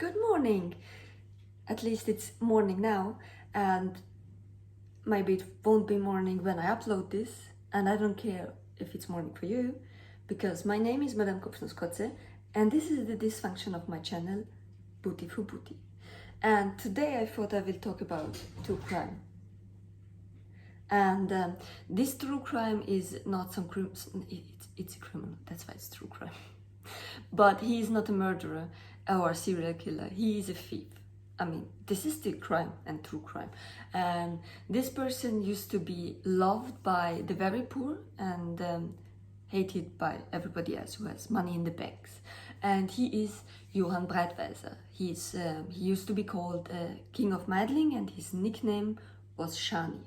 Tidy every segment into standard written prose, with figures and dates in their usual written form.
Good morning. At least it's morning now, and maybe it won't be morning when I upload this, and I don't care if it's morning for you, because my name is Madame Kopfnuss-Kotze, and this is the dysfunction of my channel, Booty for Booty. And today I thought I will talk about true crime. And this true crime is not some crime, it's a criminal, that's why it's true crime. But he is not a murderer or a serial killer, he is a thief. I mean, this is still crime and true crime. And this person used to be loved by the very poor and hated by everybody else who has money in the banks. And he is Johann Breitwieser. He used to be called King of Meidling, and his nickname was Schani.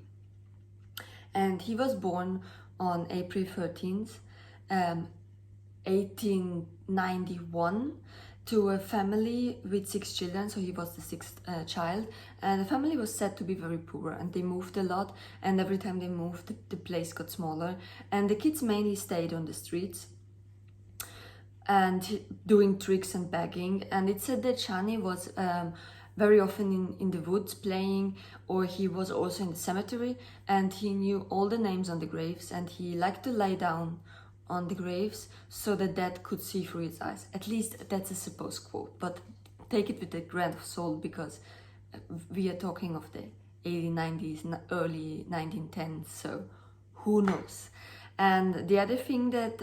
And he was born on April 13th, 1891, to a family with 6 children, so he was the 6th child. And the family was said to be very poor, and they moved a lot, and every time they moved, the place got smaller, and the kids mainly stayed on the streets and doing tricks and begging. And it said that Schani was very often in the woods playing, or he was also in the cemetery, and he knew all the names on the graves, and he liked to lie down on the graves so the dead could see through his eyes. At least that's a supposed quote, but take it with a grain of salt, because we are talking of the 1890s, early 1910s, so who knows. And the other thing that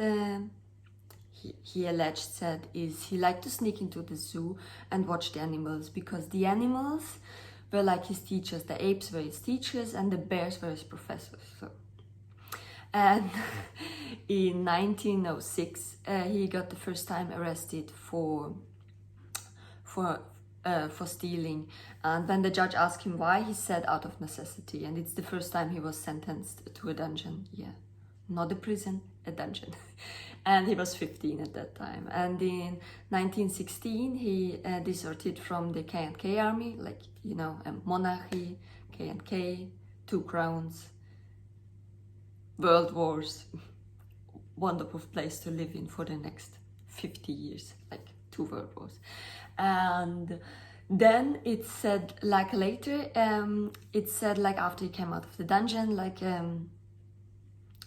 he alleged said is he liked to sneak into the zoo and watch the animals, because the animals were like his teachers. The apes were his teachers and the bears were his professors. So. And in 1906 he got the first time arrested for stealing, and when the judge asked him why, he said out of necessity. And it's the first time he was sentenced to a dungeon. Yeah, not a prison, a dungeon. And he was 15 at that time. And in 1916 he deserted from the K&K army, like, you know, a monarchy, K&K, 2 crowns, world wars, wonderful place to live in for the next 50 years, like 2 world wars. And then it said, like later, it said like after he came out of the dungeon, like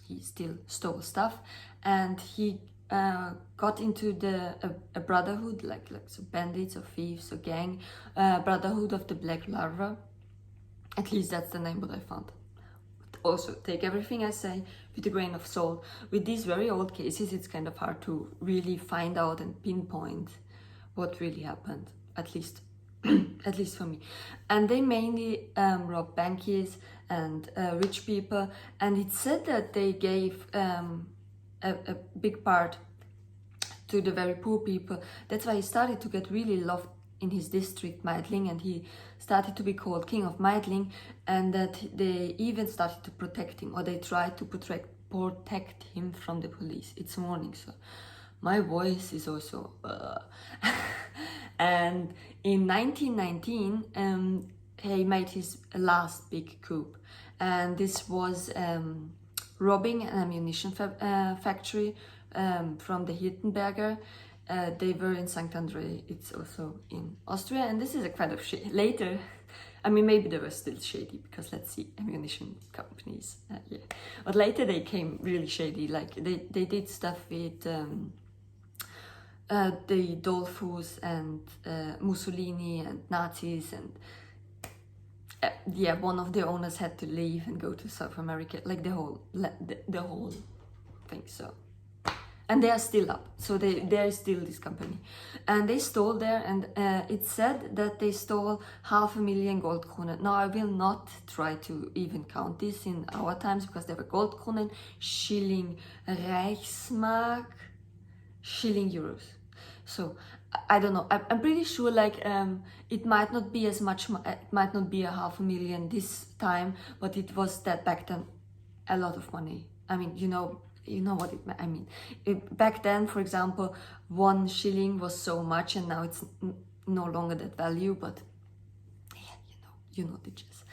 he still stole stuff, and he got into a brotherhood, like so bandits or thieves or gang, brotherhood of the Black Larva. At least that's the name what I found. Also, take everything I say with a grain of salt. With these very old cases, it's kind of hard to really find out and pinpoint what really happened, at least at least for me. And they mainly robbed bankiers and rich people, and it said that they gave a big part to the very poor people. That's why he started to get really loved in his district, Meidling, and he started to be called King of Meidling, and that they even started to protect him, or they tried to protect him from the police. It's morning, so my voice is also And in 1919 he made his last big coup, and this was robbing an ammunition factory from the Hirtenberger. They were in St. Andre, it's also in Austria, and this is a kind of later, I mean, maybe they were still shady, because let's see, ammunition companies, yeah. But later they came really shady, like they did stuff with the Dollfuss and Mussolini and Nazis, and yeah, one of the owners had to leave and go to South America, like the whole thing, so. And they are still up, so there is still this company. And they stole there, and it said that they stole 500,000 gold kronen. Now, I will not try to even count this in our times, because there were gold kronen, shilling, Reichsmark, shilling euros. So, I don't know, I'm pretty sure, like, it might not be as much, it might not be 500,000 this time, but it was that back then a lot of money. I mean, you know what I mean. Back then, for example, 1 shilling was so much, and now it's no longer that value, but yeah, you know the gist.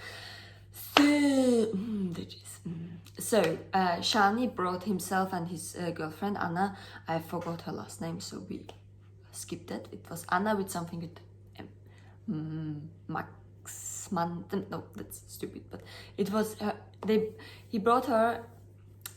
So Schani brought himself and his girlfriend Anna. I forgot her last name, so we skip that. It was Anna with something with M. Max Mann. No, that's stupid. But it was he brought her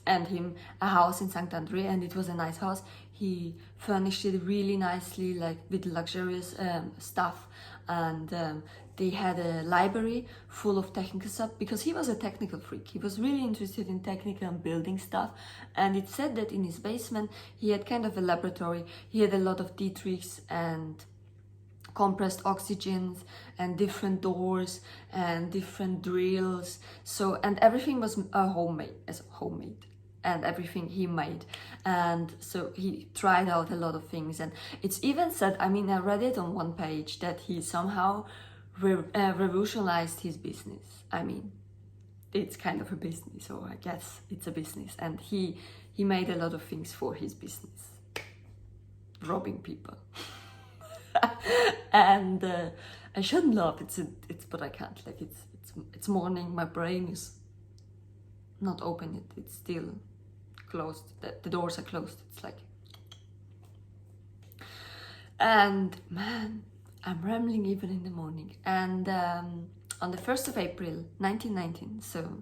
and him a house in St. Andre, and it was a nice house. He furnished it really nicely, like with luxurious stuff, and they had a library full of technical stuff because he was a technical freak. He was really interested in technical and building stuff, and it said that in his basement he had kind of a laboratory. He had a lot of Dietrichs and compressed oxygens and different doors and different drills. So, and everything was homemade, and everything he made. And so he tried out a lot of things, and it's even said, I mean, I read it on one page, that he somehow revolutionized his business. I mean, it's kind of a business, so I guess it's a business, and he made a lot of things for his business, robbing people. And I shouldn't laugh, it's but I can't, like, it's morning, my brain is not open yet, it's still closed, the doors are closed, it's like, and man, I'm rambling even in the morning. And on the 1st of April 1919, so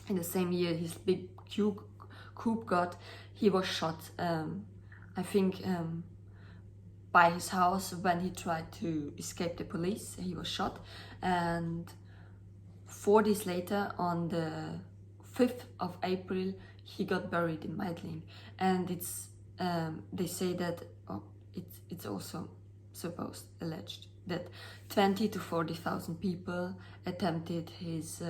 in the same year his big coup he was shot, I think by his house when he tried to escape the police. He was shot, and 4 days later, on the 5th of April, he got buried in Meidling. And it's they say that it's also alleged that 20 to 40,000 people attempted his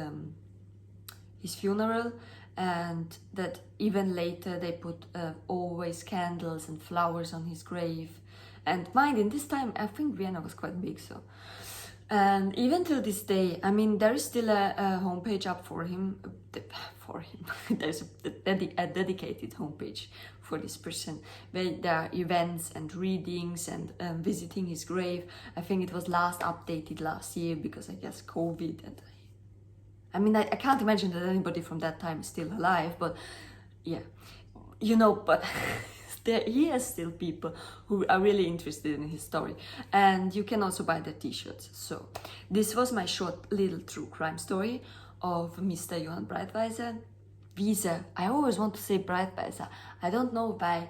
funeral, and that even later they put always candles and flowers on his grave. And mind, in this time, I think Vienna was quite big, so. And even till this day, I mean, there is still a homepage up for him. There's a dedicated homepage for this person, where there are events and readings and visiting his grave. I think it was last updated last year because I guess COVID. And I mean, I can't imagine that anybody from that time is still alive, but yeah, you know, but he has still people who are really interested in his story, and you can also buy the t-shirts. So this was my short little true crime story of Mr. Johann Breitwieser. I always want to say Breitwieser, I don't know why,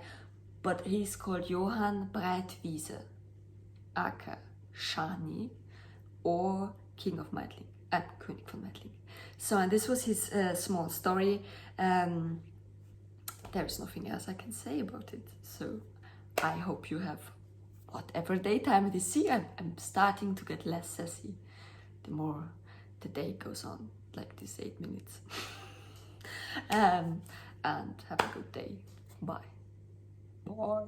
but he's called Johann Breitwieser, aka Schani, or King of Meidling, König von Meidling. So, and this was his small story. There's nothing else I can say about it. So I hope you have whatever daytime it is. See, I'm starting to get less sassy the more the day goes on, like this 8 minutes. And have a good day. Bye. Bye.